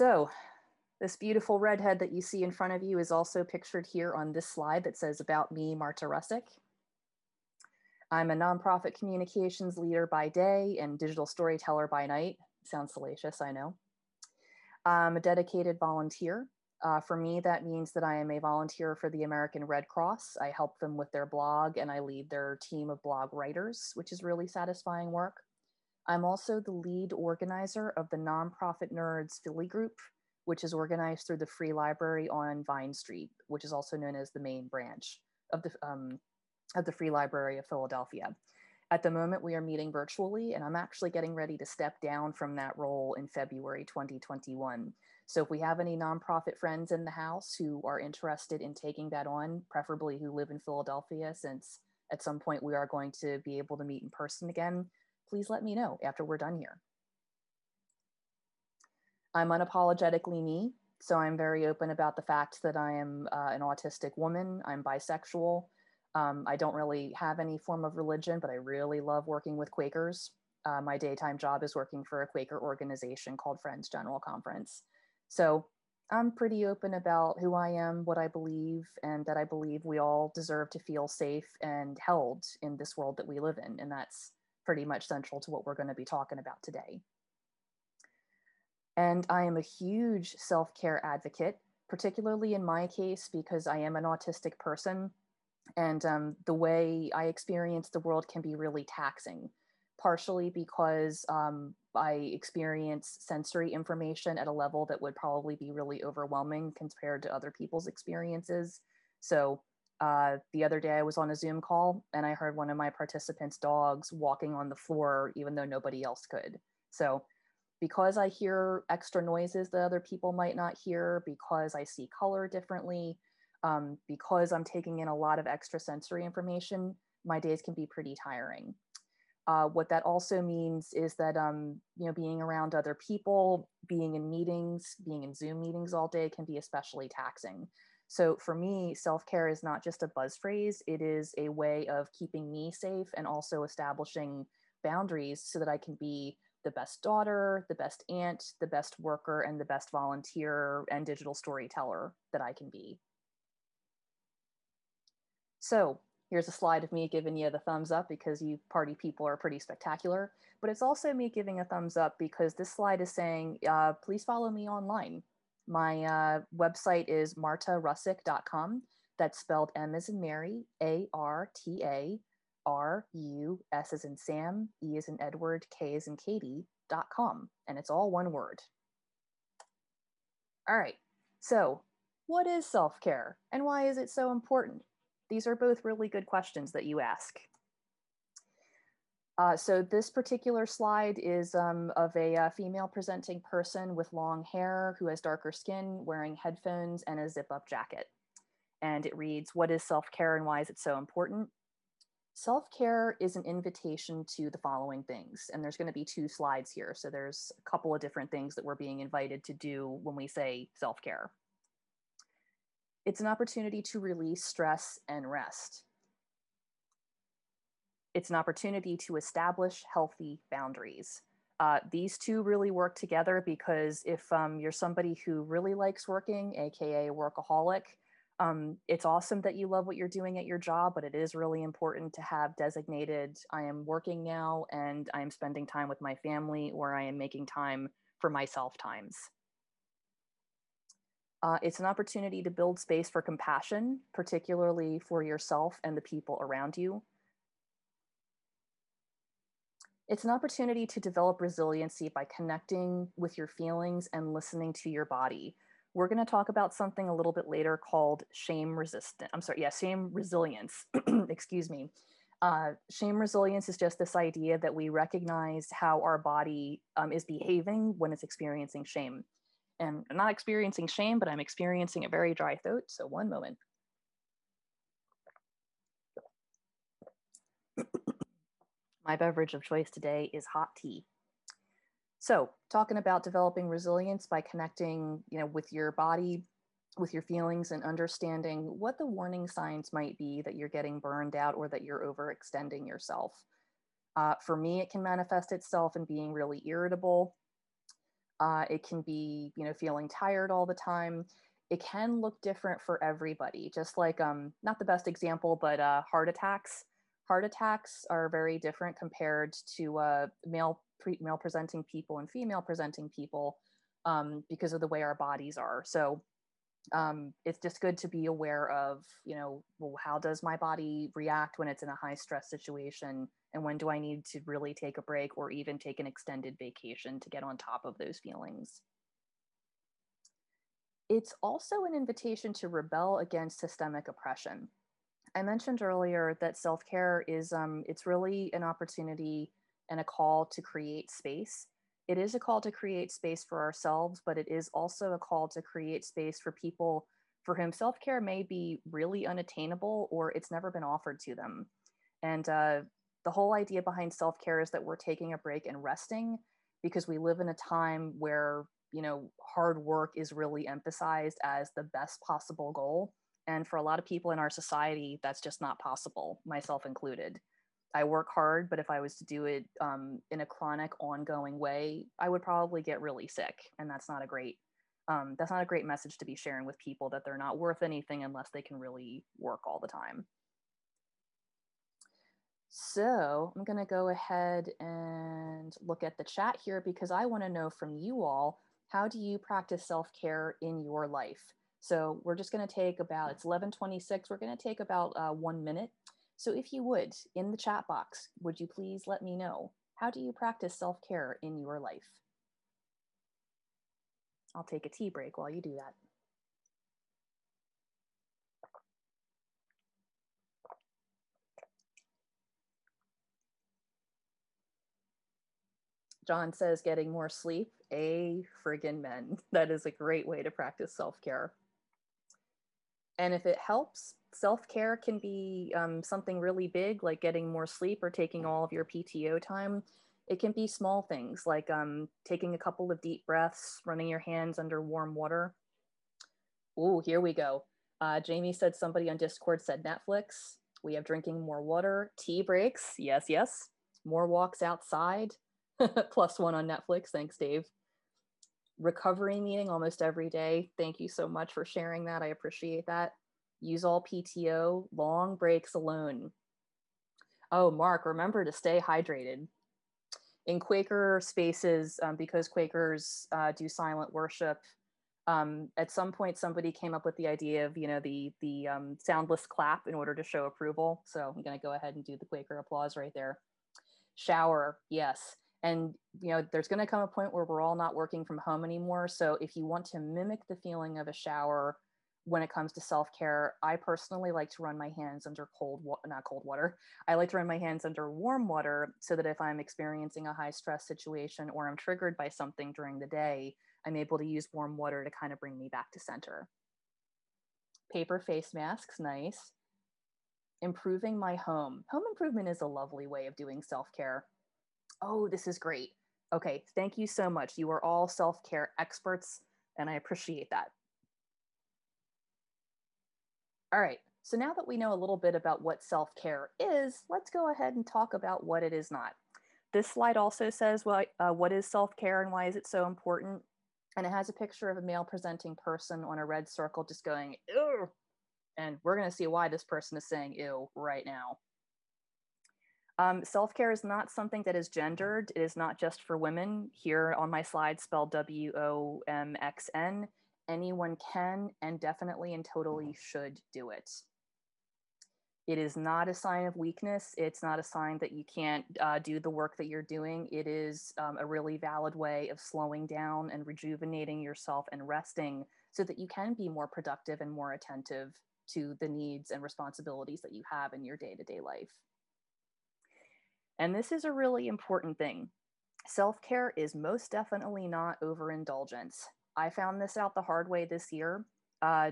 So this beautiful redhead that you see in front of you is also pictured here on this slide that says "About me, Marta Russick." I'm a nonprofit communications leader by day and digital storyteller by night. Sounds salacious, I know. I'm a dedicated volunteer. For me, that means that I am a volunteer for the American Red Cross. I help them with their blog and I lead their team of blog writers, which is really satisfying work. I'm also the lead organizer of the Nonprofit Nerds Philly group, which is organized through the Free Library on Vine Street, which is also known as the main branch of the Free Library of Philadelphia. At the moment, we are meeting virtually, and I'm actually getting ready to step down from that role in February 2021. So if we have any nonprofit friends in the house who are interested in taking that on, preferably who live in Philadelphia, since at some point we are going to be able to meet in person again, please let me know after we're done here. I'm unapologetically me, so I'm very open about the fact that I am an autistic woman. I'm bisexual. I don't really have any form of religion, but I really love working with Quakers. My daytime job is working for a Quaker organization called Friends General Conference. So I'm pretty open about who I am, what I believe, and that I believe we all deserve to feel safe and held in this world that we live in. And that's pretty much central to what we're going to be talking about today. And I am a huge self-care advocate, particularly in my case, because I am an autistic person. And the way I experience the world can be really taxing, partially because I experience sensory information at a level that would probably be really overwhelming compared to other people's experiences. So the other day I was on a Zoom call and I heard one of my participants' dogs walking on the floor, even though nobody else could. So because I hear extra noises that other people might not hear, because I see color differently, because I'm taking in a lot of extra sensory information, my days can be pretty tiring. What that also means is that, being around other people, being in meetings, being in Zoom meetings all day can be especially taxing. So for me, self-care is not just a buzz phrase, it is a way of keeping me safe and also establishing boundaries so that I can be the best daughter, the best aunt, the best worker, and the best volunteer and digital storyteller that I can be. So here's a slide of me giving you the thumbs up because you party people are pretty spectacular, but it's also me giving a thumbs up because this slide is saying, please follow me online. My website is martarussick.com. That's spelled M as in Mary, ARTA, RU, S as in Sam, E as in Edward, K as in Katie.com. And it's all one word. All right, so what is self-care and why is it so important? These are both really good questions that you ask. So this particular slide is of a female presenting person with long hair who has darker skin, wearing headphones and a zip-up jacket. And it reads, what is self-care and why is it so important? Self-care is an invitation to the following things. And there's going to be two slides here. So there's a couple of different things that we're being invited to do when we say self-care. It's an opportunity to release stress and rest. It's an opportunity to establish healthy boundaries. These two really work together because if you're somebody who really likes working, AKA a workaholic, it's awesome that you love what you're doing at your job, but it is really important to have designated, I am working now and I am spending time with my family, or I am making time for myself times. It's an opportunity to build space for compassion, particularly for yourself and the people around you. It's an opportunity to develop resiliency by connecting with your feelings and listening to your body. We're going to talk about something a little bit later called shame resilience. Excuse me. Shame resilience is just this idea that we recognize how our body is behaving when it's experiencing shame. And I'm not experiencing shame, but I'm experiencing a very dry throat. So one moment. My beverage of choice today is hot tea. So talking about developing resilience by connecting, with your body, with your feelings, and understanding what the warning signs might be that you're getting burned out or that you're overextending yourself. For me, it can manifest itself in being really irritable. It can be, feeling tired all the time. It can look different for everybody. Just like, not the best example, but heart attacks. Heart attacks are very different compared to male presenting people and female presenting people, because of the way our bodies are. So it's just good to be aware of, well, how does my body react when it's in a high stress situation? And when do I need to really take a break or even take an extended vacation to get on top of those feelings? It's also an invitation to rebel against systemic oppression. I mentioned earlier that self-care is it's really an opportunity and a call to create space. It is a call to create space for ourselves, but it is also a call to create space for people for whom self-care may be really unattainable or it's never been offered to them. And the whole idea behind self-care is that we're taking a break and resting because we live in a time where, hard work is really emphasized as the best possible goal. And for a lot of people in our society, that's just not possible, myself included. I work hard, but if I was to do it in a chronic, ongoing way, I would probably get really sick, and that's not a great message to be sharing with people, that they're not worth anything unless they can really work all the time. So I'm going to go ahead and look at the chat here because I want to know from you all, how do you practice self-care in your life? So we're just going to take about, it's 11:26. We're going to take about 1 minute. So if you would, in the chat box, would you please let me know, how do you practice self-care in your life? I'll take a tea break while you do that. John says getting more sleep. A friggin' men. That is a great way to practice self-care. And if it helps, self-care can be something really big, like getting more sleep or taking all of your PTO time. It can be small things like taking a couple of deep breaths, running your hands under warm water. Ooh, here we go. Jamie said somebody on Discord said Netflix. We have drinking more water, tea breaks. Yes, yes. More walks outside. +1 on Netflix. Thanks, Dave. Recovery meeting almost every day. Thank you so much for sharing that. I appreciate that. Use all PTO, long breaks alone. Oh, Mark, remember to stay hydrated. In Quaker spaces, because Quakers do silent worship, at some point somebody came up with the idea of, the soundless clap in order to show approval. So I'm going to go ahead and do the Quaker applause right there. Shower, yes. And there's going to come a point where we're all not working from home anymore. So if you want to mimic the feeling of a shower when it comes to self-care, I personally like to run my hands under not cold water. I like to run my hands under warm water so that if I'm experiencing a high stress situation or I'm triggered by something during the day, I'm able to use warm water to kind of bring me back to center. Paper face masks, nice. Improving my home. Home improvement is a lovely way of doing self-care. Oh, this is great. Okay, thank you so much. You are all self-care experts, and I appreciate that. All right, so now that we know a little bit about what self-care is, let's go ahead and talk about what it is not. This slide also says what is self-care and why is it so important? And it has a picture of a male presenting person on a red circle just going, ew. And we're going to see why this person is saying ew right now. Self-care is not something that is gendered. It is not just for women. Here on my slide, spelled WOMXN. Anyone can and definitely and totally should do it. It is not a sign of weakness. It's not a sign that you can't do the work that you're doing. It is a really valid way of slowing down and rejuvenating yourself and resting so that you can be more productive and more attentive to the needs and responsibilities that you have in your day-to-day life. And this is a really important thing. Self-care is most definitely not overindulgence. I found this out the hard way this year.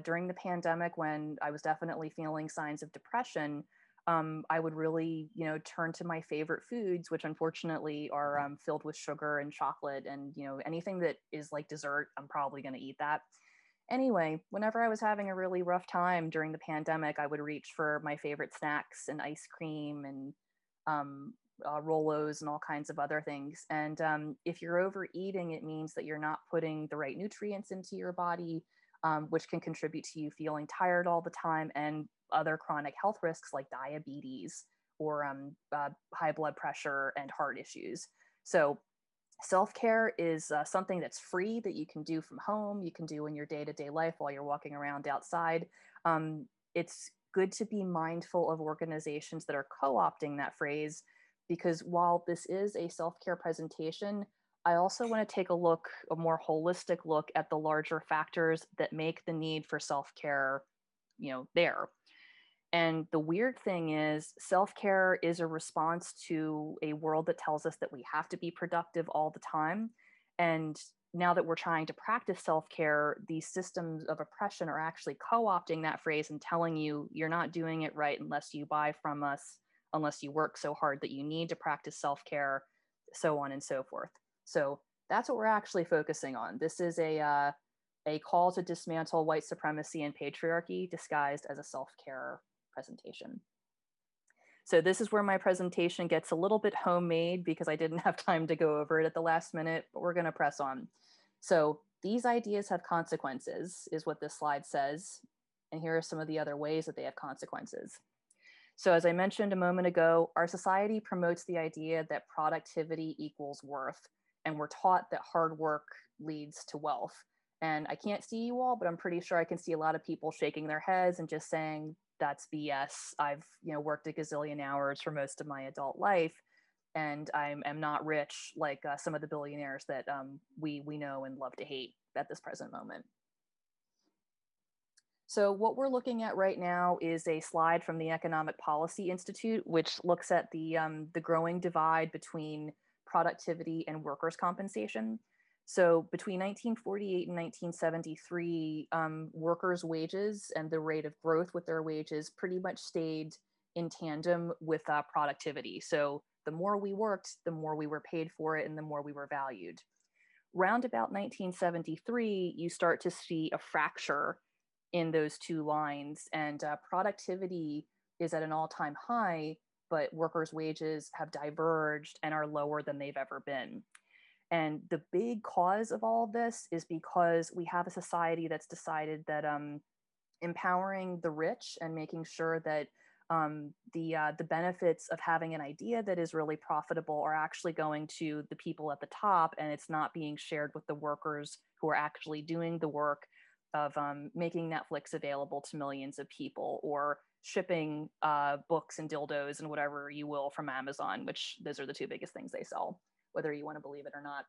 During the pandemic, when I was definitely feeling signs of depression, I would really, turn to my favorite foods, which unfortunately are filled with sugar and chocolate, and anything that is like dessert, I'm probably going to eat that. Anyway, whenever I was having a really rough time during the pandemic, I would reach for my favorite snacks and ice cream and Rolos and all kinds of other things. And if you're overeating, it means that you're not putting the right nutrients into your body, which can contribute to you feeling tired all the time and other chronic health risks like diabetes or high blood pressure and heart issues. So self-care is something that's free that you can do from home, you can do in your day-to-day life while you're walking around outside. It's good to be mindful of organizations that are co-opting that phrase, because while this is a self-care presentation, I also want to take a more holistic look at the larger factors that make the need for self-care, there. And the weird thing is, self care is a response to a world that tells us that we have to be productive all the time. And now that we're trying to practice self care, these systems of oppression are actually co opting that phrase and telling you you're not doing it right unless you buy from us, unless you work so hard that you need to practice self care, so on and so forth. So that's what we're actually focusing on. This is a call to dismantle white supremacy and patriarchy disguised as a self care presentation. So this is where my presentation gets a little bit homemade because I didn't have time to go over it at the last minute, but we're going to press on. So these ideas have consequences, is what this slide says. And here are some of the other ways that they have consequences. So as I mentioned a moment ago, our society promotes the idea that productivity equals worth, and we're taught that hard work leads to wealth. And I can't see you all, but I'm pretty sure I can see a lot of people shaking their heads and just saying, that's BS. I've worked a gazillion hours for most of my adult life, and I am not rich like some of the billionaires that we know and love to hate at this present moment. So what we're looking at right now is a slide from the Economic Policy Institute, which looks at the growing divide between productivity and workers' compensation. So between 1948 and 1973, workers' wages and the rate of growth with their wages pretty much stayed in tandem with productivity. So the more we worked, the more we were paid for it and the more we were valued. Round about 1973, you start to see a fracture in those two lines, and productivity is at an all-time high, but workers' wages have diverged and are lower than they've ever been. And the big cause of all of this is because we have a society that's decided that empowering the rich and making sure that the benefits of having an idea that is really profitable are actually going to the people at the top, and it's not being shared with the workers who are actually doing the work of making Netflix available to millions of people, or shipping books and dildos and whatever you will from Amazon, which those are the two biggest things they sell, whether you want to believe it or not.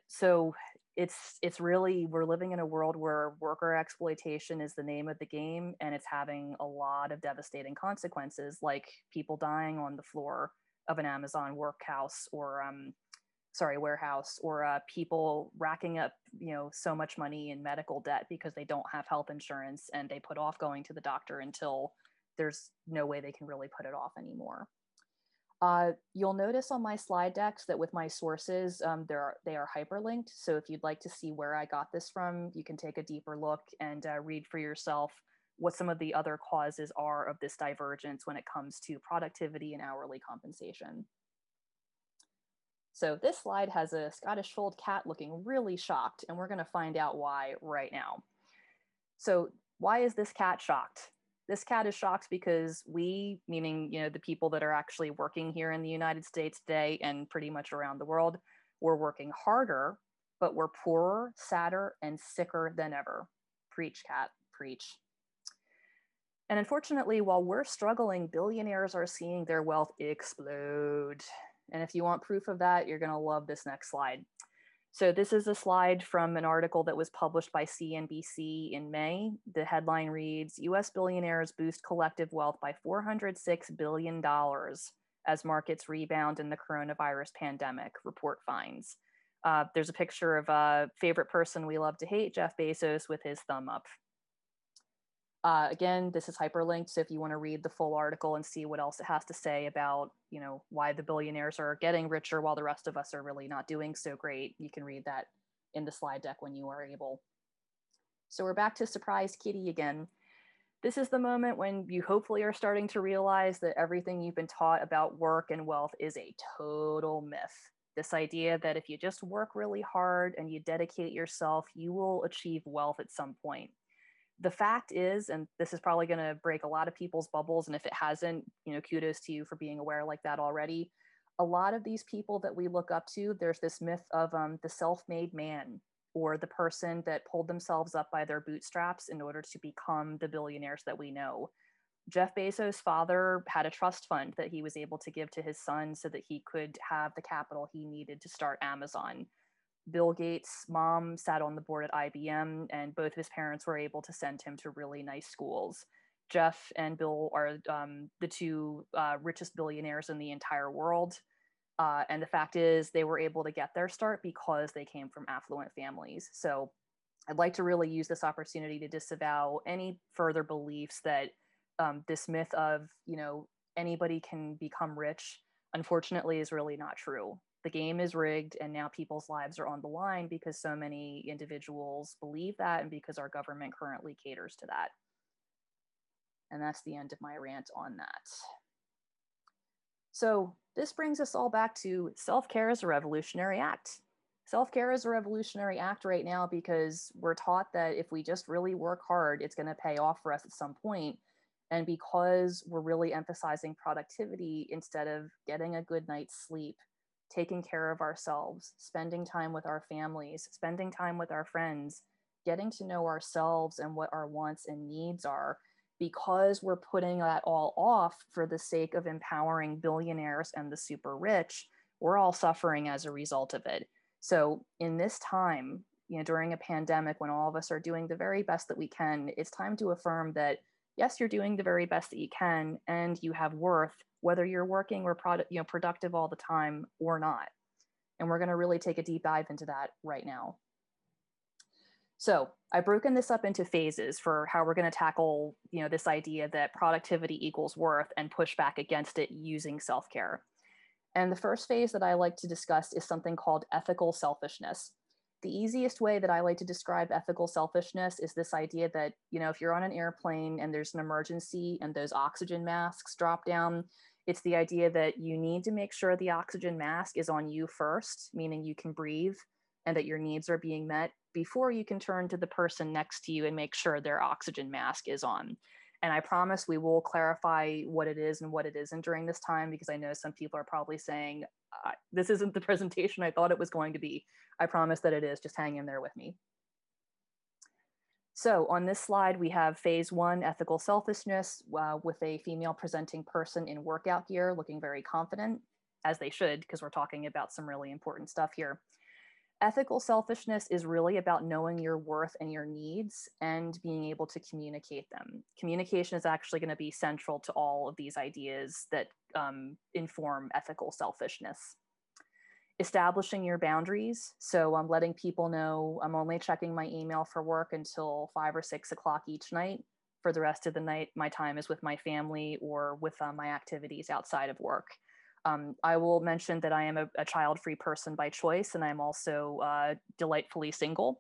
So it's really, we're living in a world where worker exploitation is the name of the game, and it's having a lot of devastating consequences, like people dying on the floor of an Amazon warehouse, or people racking up so much money in medical debt because they don't have health insurance, and they put off going to the doctor until there's no way they can really put it off anymore. You'll notice on my slide decks that with my sources, they are hyperlinked. So if you'd like to see where I got this from, you can take a deeper look and read for yourself what some of the other causes are of this divergence when it comes to productivity and hourly compensation. So this slide has a Scottish fold cat looking really shocked, and we're going to find out why right now. So why is this cat shocked? This cat is shocked because we, meaning the people that are actually working here in the United States today and pretty much around the world, we're working harder, but we're poorer, sadder, and sicker than ever. Preach, cat, preach. And unfortunately, while we're struggling, billionaires are seeing their wealth explode. And if you want proof of that, you're going to love this next slide. So this is a slide from an article that was published by CNBC in May. The headline reads, "U.S. billionaires boost collective wealth by $406 billion as markets rebound in the coronavirus pandemic, report finds." There's a picture of a favorite person we love to hate, Jeff Bezos, with his thumb up. Again, this is hyperlinked, so if you want to read the full article and see what else it has to say about, why the billionaires are getting richer while the rest of us are really not doing so great, you can read that in the slide deck when you are able. So we're back to Surprise Kitty again. This is the moment when you hopefully are starting to realize that everything you've been taught about work and wealth is a total myth. This idea that if you just work really hard and you dedicate yourself, you will achieve wealth at some point. The fact is, and this is probably going to break a lot of people's bubbles, and if it hasn't, kudos to you for being aware like that already. A lot of these people that we look up to, there's this myth of the self-made man, or the person that pulled themselves up by their bootstraps in order to become the billionaires that we know. Jeff Bezos' father had a trust fund that he was able to give to his son so that he could have the capital he needed to start Amazon. Bill Gates' mom sat on the board at IBM, and both of his parents were able to send him to really nice schools. Jeff and Bill are the two richest billionaires in the entire world. And the fact is, they were able to get their start because they came from affluent families. So I'd like to really use this opportunity to disavow any further beliefs that this myth of, anybody can become rich, unfortunately, is really not true. The game is rigged, and now people's lives are on the line because so many individuals believe that, and because our government currently caters to that. And that's the end of my rant on that. So this brings us all back to self-care as a revolutionary act. Self-care is a revolutionary act right now because we're taught that if we just really work hard, it's going to pay off for us at some point. And because we're really emphasizing productivity instead of getting a good night's sleep, taking care of ourselves, spending time with our families, spending time with our friends, getting to know ourselves and what our wants and needs are, because we're putting that all off for the sake of empowering billionaires and the super rich, we're all suffering as a result of it. So in this time, during a pandemic, when all of us are doing the very best that we can, it's time to affirm that, yes, you're doing the very best that you can, and you have worth, whether you're working or productive all the time or not. And we're going to really take a deep dive into that right now. So I've broken this up into phases for how we're going to tackle, this idea that productivity equals worth and push back against it using self-care. And the first phase that I like to discuss is something called ethical selfishness. The easiest way that I like to describe ethical selfishness is this idea that, if you're on an airplane and there's an emergency and those oxygen masks drop down, it's the idea that you need to make sure the oxygen mask is on you first, meaning you can breathe and that your needs are being met before you can turn to the person next to you and make sure their oxygen mask is on. And I promise we will clarify what it is and what it isn't during this time, because I know some people are probably saying, this isn't the presentation I thought it was going to be. I promise that it is. Just hang in there with me. So on this slide, we have phase one, ethical selfishness, with a female presenting person in workout gear looking very confident, as they should, because we're talking about some really important stuff here. Ethical selfishness is really about knowing your worth and your needs and being able to communicate them. Communication is actually going to be central to all of these ideas that inform ethical selfishness. Establishing your boundaries. So I'm letting people know I'm only checking my email for work until 5 or 6 o'clock each night. For the rest of the night, my time is with my family or with my activities outside of work. I will mention that I am a child-free person by choice, and I'm also delightfully single.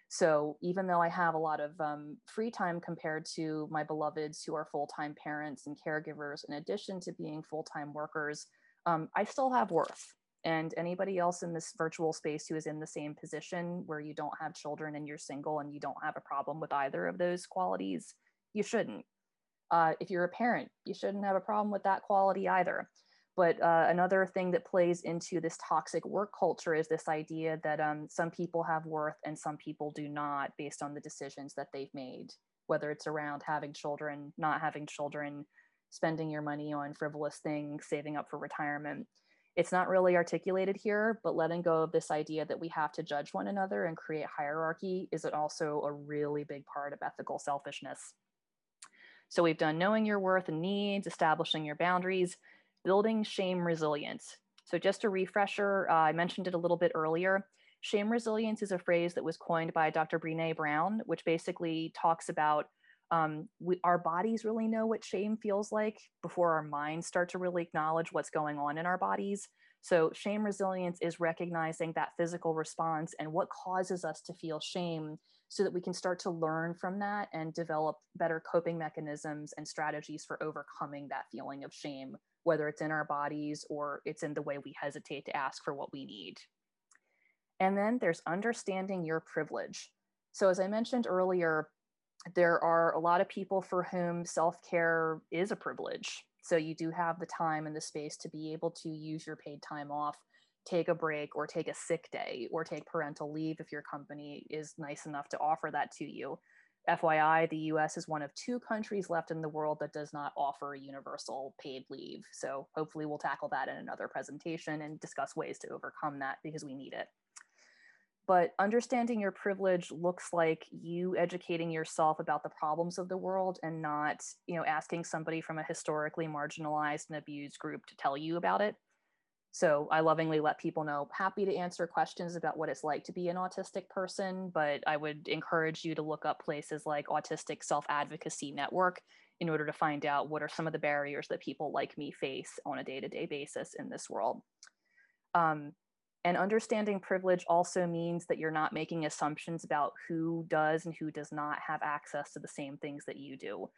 So even though I have a lot of free time compared to my beloveds who are full-time parents and caregivers, in addition to being full-time workers, I still have worth. And anybody else in this virtual space who is in the same position where you don't have children and you're single and you don't have a problem with either of those qualities, you shouldn't. If you're a parent, you shouldn't have a problem with that quality either. But another thing that plays into this toxic work culture is this idea that some people have worth and some people do not, based on the decisions that they've made, whether it's around having children, not having children, spending your money on frivolous things, saving up for retirement. It's not really articulated here, but letting go of this idea that we have to judge one another and create hierarchy is also a really big part of ethical selfishness. So we've done knowing your worth and needs, establishing your boundaries, building shame resilience. So just a refresher, I mentioned it a little bit earlier. Shame resilience is a phrase that was coined by Dr. Brené Brown, which basically talks about our bodies really know what shame feels like before our minds start to really acknowledge what's going on in our bodies. So shame resilience is recognizing that physical response and what causes us to feel shame so that we can start to learn from that and develop better coping mechanisms and strategies for overcoming that feeling of shame, whether it's in our bodies or it's in the way we hesitate to ask for what we need. And then there's understanding your privilege. So, as I mentioned earlier, there are a lot of people for whom self-care is a privilege. So you do have the time and the space to be able to use your paid time off, take a break, or take a sick day, or take parental leave if your company is nice enough to offer that to you. FYI, the US is one of 2 countries left in the world that does not offer universal paid leave. So hopefully we'll tackle that in another presentation and discuss ways to overcome that because we need it. But understanding your privilege looks like you educating yourself about the problems of the world and not, asking somebody from a historically marginalized and abused group to tell you about it. So I lovingly let people know, happy to answer questions about what it's like to be an autistic person, but I would encourage you to look up places like Autistic Self-Advocacy Network in order to find out what are some of the barriers that people like me face on a day-to-day basis in this world. And understanding privilege also means that you're not making assumptions about who does and who does not have access to the same things that you do.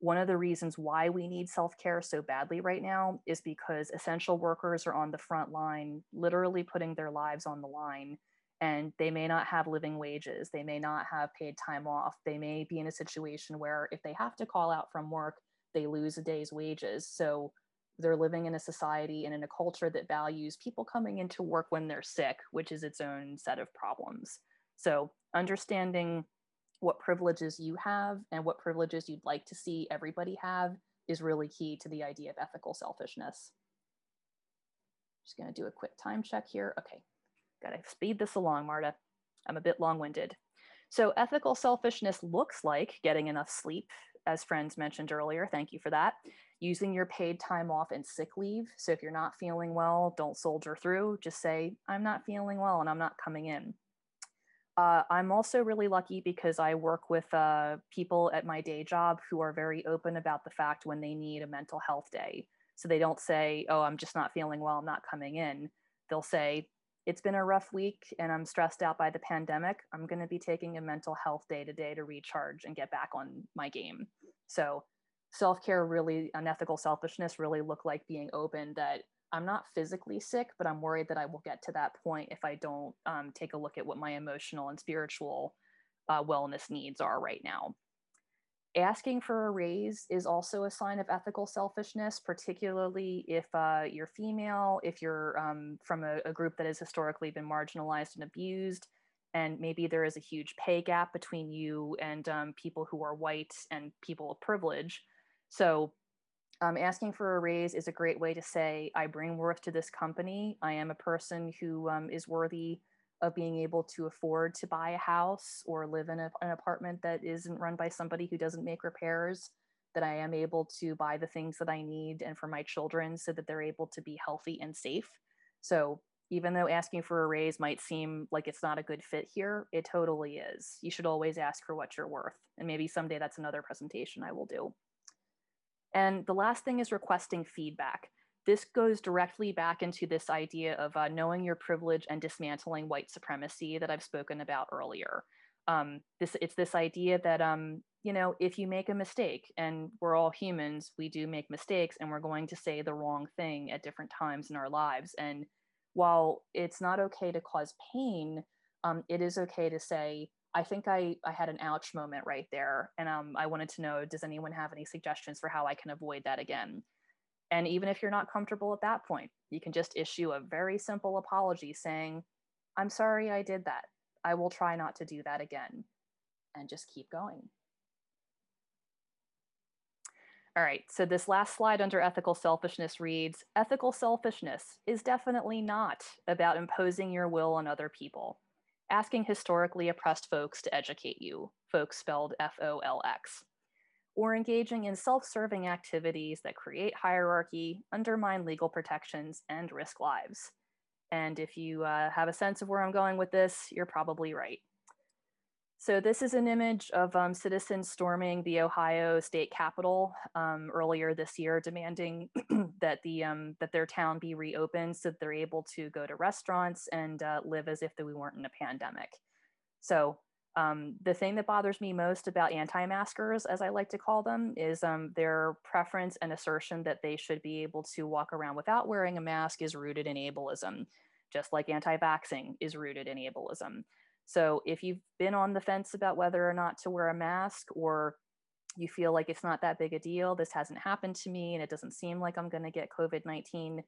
One of the reasons why we need self-care so badly right now is because essential workers are on the front line, literally putting their lives on the line, and they may not have living wages. They may not have paid time off. They may be in a situation where if they have to call out from work, they lose a day's wages. So they're living in a society and in a culture that values people coming into work when they're sick, which is its own set of problems. So understanding what privileges you have and what privileges you'd like to see everybody have is really key to the idea of ethical selfishness. Just going to do a quick time check here. Okay, got to speed this along, Marta. I'm a bit long-winded. So ethical selfishness looks like getting enough sleep, as friends mentioned earlier. Thank you for that. Using your paid time off and sick leave. So if you're not feeling well, don't soldier through. Just say, I'm not feeling well and I'm not coming in. I'm also really lucky because I work with people at my day job who are very open about the fact when they need a mental health day. So they don't say, oh, I'm just not feeling well, I'm not coming in. They'll say, it's been a rough week and I'm stressed out by the pandemic. I'm going to be taking a mental health day today to recharge and get back on my game. So self-care really, unethical selfishness really look like being open that I'm not physically sick, but I'm worried that I will get to that point if I don't take a look at what my emotional and spiritual wellness needs are right now. Asking for a raise is also a sign of ethical selfishness, particularly if you're female, if you're from a group that has historically been marginalized and abused, and maybe there is a huge pay gap between you and people who are white and people of privilege. So asking for a raise is a great way to say, I bring worth to this company. I am a person who is worthy of being able to afford to buy a house or live in an apartment that isn't run by somebody who doesn't make repairs, that I am able to buy the things that I need and for my children so that they're able to be healthy and safe. So even though asking for a raise might seem like it's not a good fit here, it totally is. You should always ask for what you're worth. And maybe someday that's another presentation I will do. And the last thing is requesting feedback. This goes directly back into this idea of knowing your privilege and dismantling white supremacy that I've spoken about earlier. It's this idea that, if you make a mistake, and we're all humans, we do make mistakes, and we're going to say the wrong thing at different times in our lives. And while it's not okay to cause pain, it is okay to say, I think I had an ouch moment right there. And I wanted to know, does anyone have any suggestions for how I can avoid that again? And even if you're not comfortable at that point, you can just issue a very simple apology saying, I'm sorry I did that. I will try not to do that again. And just keep going. All right, so this last slide under ethical selfishness reads, ethical selfishness is definitely not about imposing your will on other people. Asking historically oppressed folks to educate you, folks spelled Folx, or engaging in self-serving activities that create hierarchy, undermine legal protections, and risk lives. And if you have a sense of where I'm going with this, you're probably right. So this is an image of citizens storming the Ohio state capitol earlier this year, demanding that their town be reopened so that they're able to go to restaurants and live as if we weren't in a pandemic. So The thing that bothers me most about anti-maskers, as I like to call them, is their preference and assertion that they should be able to walk around without wearing a mask is rooted in ableism, just like anti-vaxxing is rooted in ableism. So if you've been on the fence about whether or not to wear a mask, or you feel like it's not that big a deal, this hasn't happened to me, and it doesn't seem like I'm going to get COVID-19,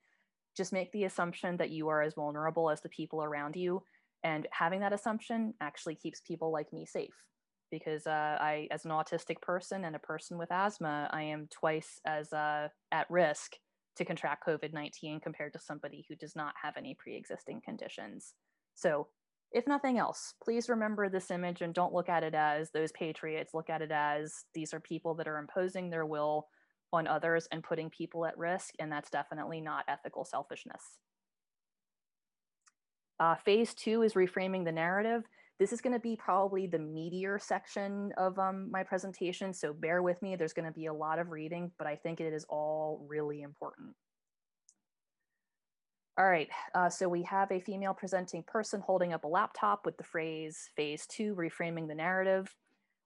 just make the assumption that you are as vulnerable as the people around you. And having that assumption actually keeps people like me safe, because I, as an autistic person and a person with asthma, I am twice as at risk to contract COVID-19 compared to somebody who does not have any pre-existing conditions. So if nothing else, please remember this image and don't look at it as those patriots. Look at it as these are people that are imposing their will on others and putting people at risk, and that's definitely not ethical selfishness. Phase 2 is reframing the narrative. This is going to be probably the meatier section of my presentation, so bear with me. There's going to be a lot of reading, but I think it is all really important. All right, so we have a female presenting person holding up a laptop with the phrase phase 2, reframing the narrative.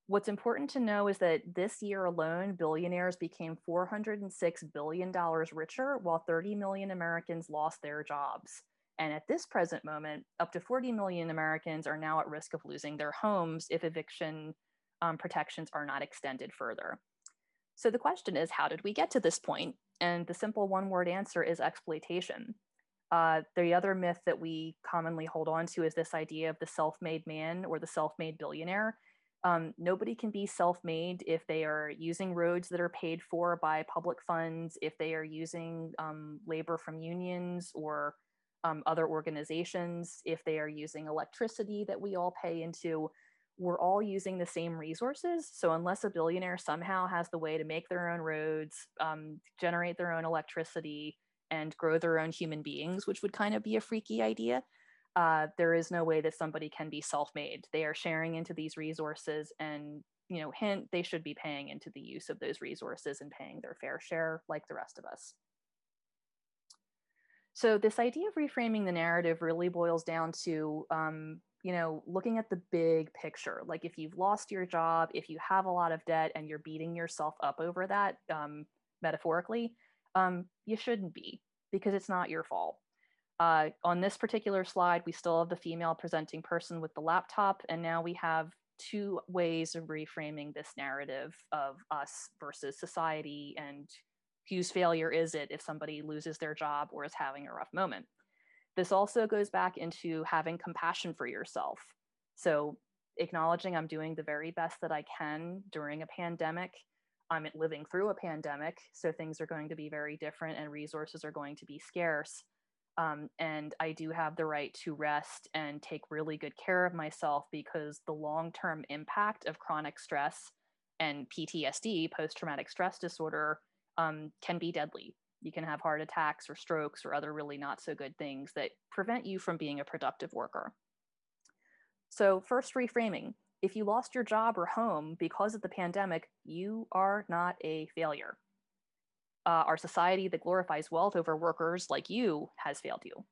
What's important to know is that this year alone, billionaires became $406 billion richer, while 30 million Americans lost their jobs. And at this present moment, up to 40 million Americans are now at risk of losing their homes if eviction protections are not extended further. So the question is, how did we get to this point? And the simple one-word answer is exploitation. The other myth that we commonly hold on to is this idea of the self-made man or the self-made billionaire. Nobody can be self-made if they are using roads that are paid for by public funds, if they are using labor from unions or other organizations, if they are using electricity that we all pay into. We're all using the same resources. So unless a billionaire somehow has the way to make their own roads, generate their own electricity, and grow their own human beings, which would kind of be a freaky idea, there is no way that somebody can be self-made. They are sharing into these resources, and hint, they should be paying into the use of those resources and paying their fair share like the rest of us. So this idea of reframing the narrative really boils down to looking at the big picture. Like if you've lost your job, if you have a lot of debt and you're beating yourself up over that, metaphorically, you shouldn't be, because it's not your fault. On this particular slide, we still have the female presenting person with the laptop, and now we have two ways of reframing this narrative of us versus society, and whose failure is it if somebody loses their job or is having a rough moment. This also goes back into having compassion for yourself. So acknowledging I'm doing the very best that I can during a pandemic. I'm living through a pandemic, so things are going to be very different and resources are going to be scarce. And I do have the right to rest and take really good care of myself, because the long-term impact of chronic stress and PTSD, post-traumatic stress disorder, can be deadly. You can have heart attacks or strokes or other really not so good things that prevent you from being a productive worker. So first, reframing. If you lost your job or home because of the pandemic, you are not a failure. Our society that glorifies wealth over workers like you has failed you.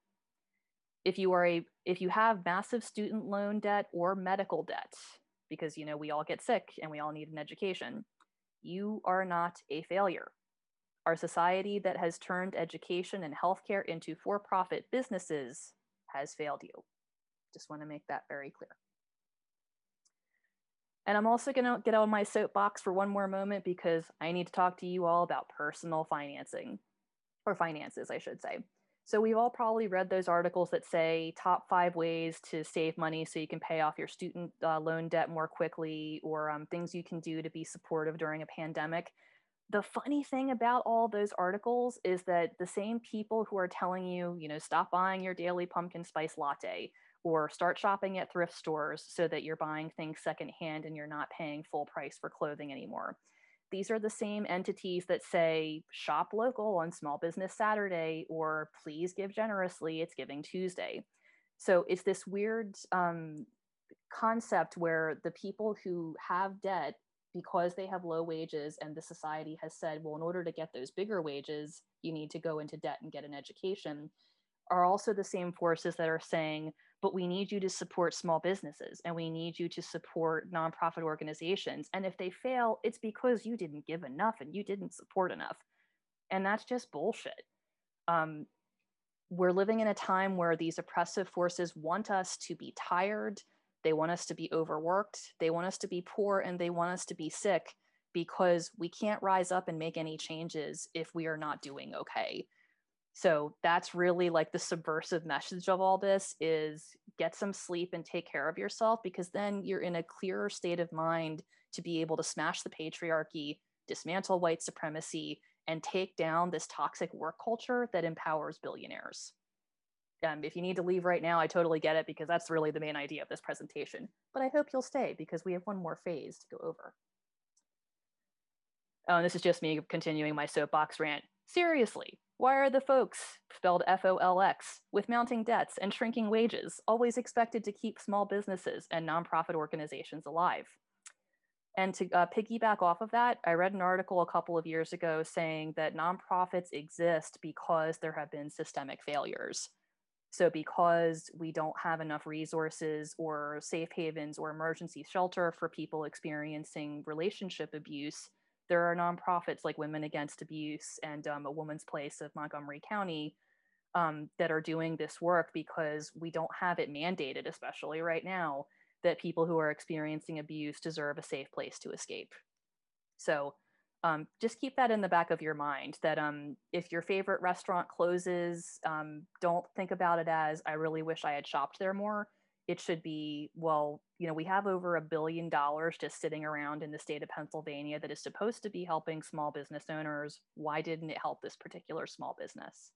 If you have massive student loan debt or medical debt, because we all get sick and we all need an education, you are not a failure. Our society that has turned education and healthcare into for-profit businesses has failed you. Just want to make that very clear. And I'm also going to get on my soapbox for one more moment, because I need to talk to you all about personal financing, or finances, I should say. So we've all probably read those articles that say top 5 ways to save money so you can pay off your student loan debt more quickly, or things you can do to be supportive during a pandemic. The funny thing about all those articles is that the same people who are telling you, stop buying your daily pumpkin spice latte, or start shopping at thrift stores so that you're buying things secondhand and you're not paying full price for clothing anymore. These are the same entities that say shop local on Small Business Saturday, or please give generously, it's Giving Tuesday. So it's this weird concept where the people who have debt because they have low wages, and the society has said, well, in order to get those bigger wages, you need to go into debt and get an education. are also the same forces that are saying, but we need you to support small businesses and we need you to support nonprofit organizations. And if they fail, it's because you didn't give enough and you didn't support enough. And that's just bullshit. Um, we're living in a time where these oppressive forces want us to be tired, they want us to be overworked, they want us to be poor, and they want us to be sick because we can't rise up and make any changes if we are not doing okay. So that's really like the subversive message of all this is get some sleep and take care of yourself, because then you're in a clearer state of mind to be able to smash the patriarchy, dismantle white supremacy, and take down this toxic work culture that empowers billionaires. If you need to leave right now, I totally get it, because that's really the main idea of this presentation. But I hope you'll stay because we have one more phase to go over. Oh, and this is just me continuing my soapbox rant. Seriously, why are the folks, spelled FOLX, with mounting debts and shrinking wages always expected to keep small businesses and nonprofit organizations alive? And to piggyback off of that, I read an article a couple of years ago saying that nonprofits exist because there have been systemic failures. So because we don't have enough resources or safe havens or emergency shelter for people experiencing relationship abuse, there are nonprofits like Women Against Abuse and A Woman's Place of Montgomery County that are doing this work because we don't have it mandated, especially right now, that people who are experiencing abuse deserve a safe place to escape. So just keep that in the back of your mind that if your favorite restaurant closes, don't think about it as, I really wish I had shopped there more. It should be, well, we have over $1 billion just sitting around in the state of Pennsylvania that is supposed to be helping small business owners. Why didn't it help this particular small business?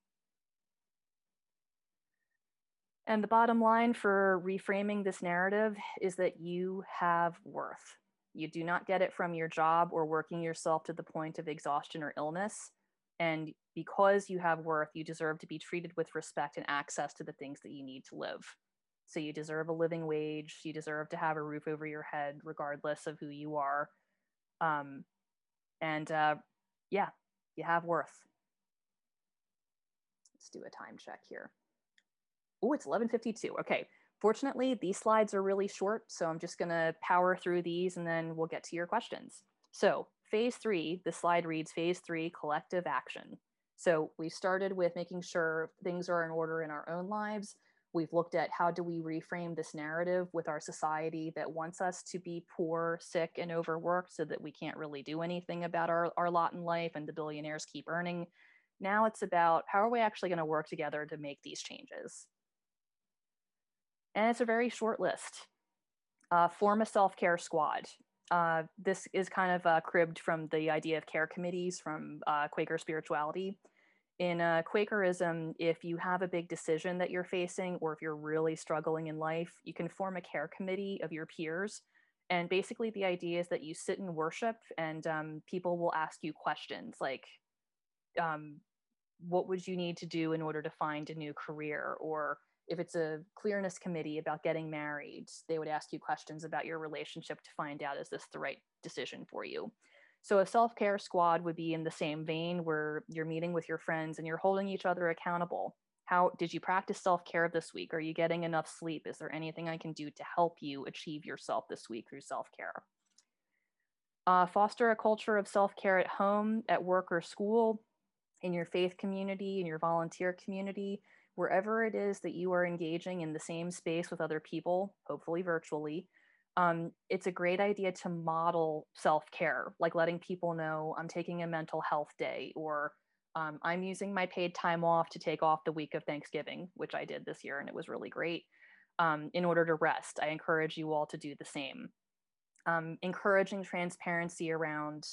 And the bottom line for reframing this narrative is that you have worth. You do not get it from your job or working yourself to the point of exhaustion or illness. And because you have worth, you deserve to be treated with respect and access to the things that you need to live. So you deserve a living wage. You deserve to have a roof over your head, regardless of who you are. Yeah, you have worth. Let's do a time check here. Oh, it's 11:52. Okay. Fortunately, these slides are really short, so I'm just going to power through these and then we'll get to your questions. So phase 3, the slide reads phase 3, collective action. So we started with making sure things are in order in our own lives. We've looked at how do we reframe this narrative with our society that wants us to be poor, sick, and overworked so that we can't really do anything about our lot in life and the billionaires keep earning. Now it's about how are we actually going to work together to make these changes? And it's a very short list. Form a self-care squad. This is kind of cribbed from the idea of care committees from Quaker spirituality. In Quakerism, if you have a big decision that you're facing, or if you're really struggling in life, you can form a care committee of your peers. And basically the idea is that you sit and worship and people will ask you questions like, what would you need to do in order to find a new career? Or if it's a clearness committee about getting married, they would ask you questions about your relationship to find out, is this the right decision for you? So a self-care squad would be in the same vein where you're meeting with your friends and you're holding each other accountable. How did you practice self-care this week? Are you getting enough sleep? Is there anything I can do to help you achieve yourself this week through self-care? Foster a culture of self-care at home, at work or school, in your faith community, in your volunteer community, wherever it is that you are engaging in the same space with other people, hopefully virtually. It's a great idea to model self-care, like letting people know I'm taking a mental health day, or I'm using my paid time off to take off the week of Thanksgiving, which I did this year and it was really great, in order to rest. I encourage you all to do the same. Encouraging transparency around,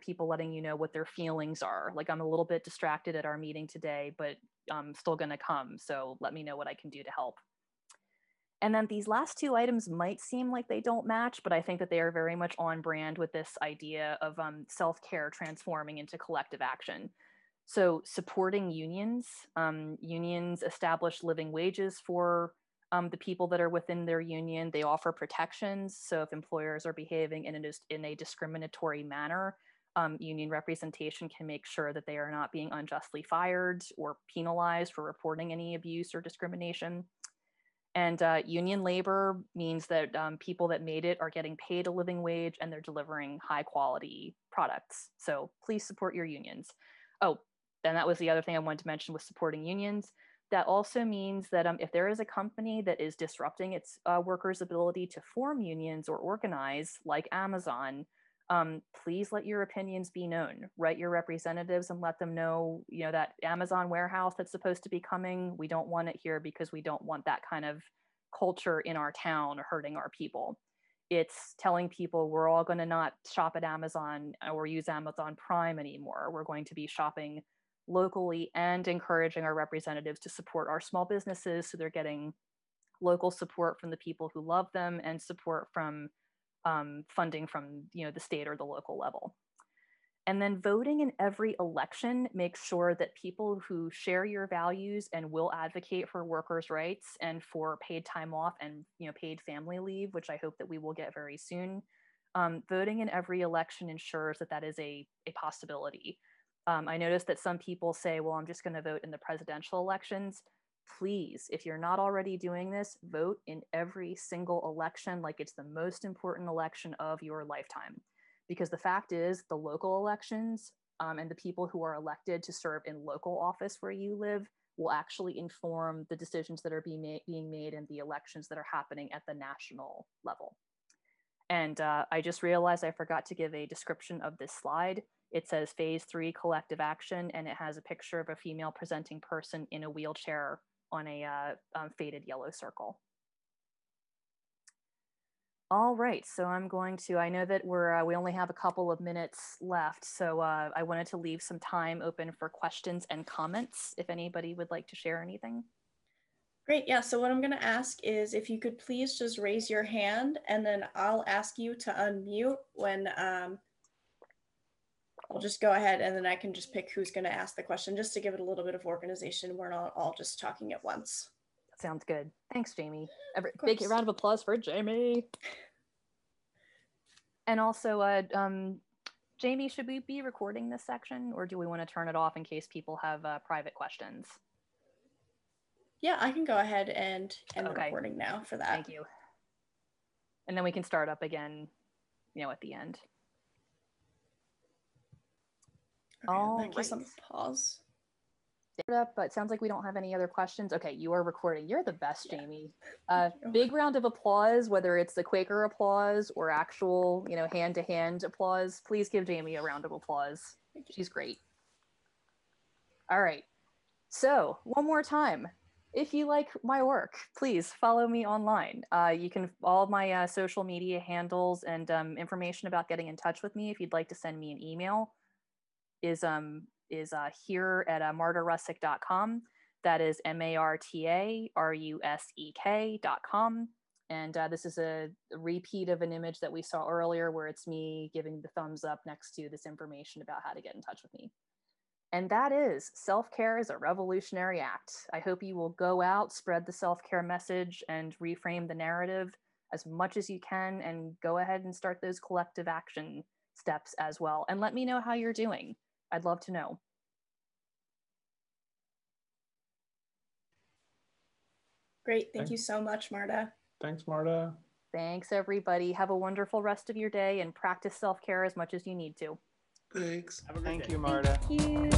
people letting you know what their feelings are. Like, I'm a little bit distracted at our meeting today, but I'm still going to come. So let me know what I can do to help. And then these last two items might seem like they don't match, but I think that they are very much on brand with this idea of self-care transforming into collective action. So supporting unions. Unions establish living wages for the people that are within their union. They offer protections. So if employers are behaving in a discriminatory manner, union representation can make sure that they are not being unjustly fired or penalized for reporting any abuse or discrimination. And union labor means that people that made it are getting paid a living wage and they're delivering high quality products. So please support your unions. Oh, then that was the other thing I wanted to mention with supporting unions. That also means that if there is a company that is disrupting its workers' ability to form unions or organize, like Amazon, please let your opinions be known. Write your representatives and let them know, that Amazon warehouse that's supposed to be coming, we don't want it here because we don't want that kind of culture in our town hurting our people. It's telling people we're all going to not shop at Amazon or use Amazon Prime anymore. We're going to be shopping locally and encouraging our representatives to support our small businesses so they're getting local support from the people who love them and support from funding from the state or the local level. And then voting in every election makes sure that people who share your values and will advocate for workers' rights and for paid time off and paid family leave, which I hope that we will get very soon, voting in every election ensures that that is a possibility. I noticed that some people say, well, I'm just going to vote in the presidential elections. Please, if you're not already doing this, vote in every single election like it's the most important election of your lifetime. Because the fact is, the local elections and the people who are elected to serve in local office where you live will actually inform the decisions that are being made in the elections that are happening at the national level. And I just realized I forgot to give a description of this slide. It says Phase 3 collective action, and it has a picture of a female presenting person in a wheelchair on a faded yellow circle. All right, so I'm going to, I know that we only have a couple of minutes left, so I wanted to leave some time open for questions and comments if anybody would like to share anything. Great, yeah, so what I'm gonna ask is if you could please just raise your hand and then I'll ask you to unmute when, I'll just go ahead and then I can just pick who's gonna ask the question just to give it a little bit of organization. We're not all just talking at once. Sounds good. Thanks, Jamie. Big round of applause for Jamie. And also, Jamie, should we be recording this section or do we want to turn it off in case people have private questions? Yeah, I can go ahead and end the recording now for that. Thank you. And then we can start up again, at the end. Okay, in that case, I'm gonna pause. But it sounds like we don't have any other questions. Okay, you are recording. You're the best, Jamie. Big round of applause, whether it's the Quaker applause or actual, hand-to-hand applause. Please give Jamie a round of applause. She's great. All right. So one more time, if you like my work, please follow me online. You can all of my social media handles and information about getting in touch with me if you'd like to send me an email is here at martarussek.com. That is martarussek.com. And this is a repeat of an image that we saw earlier where it's me giving the thumbs up next to this information about how to get in touch with me. And that is self-care is a revolutionary act. I hope you will go out, spread the self-care message, and reframe the narrative as much as you can, and go ahead and start those collective action steps as well. And let me know how you're doing. I'd love to know. Great. Thank you so much, Marta. Thanks, Marta. Thanks, everybody. Have a wonderful rest of your day and practice self-care as much as you need to. Thanks. Have a good day. Thank you, Marta. Thank you.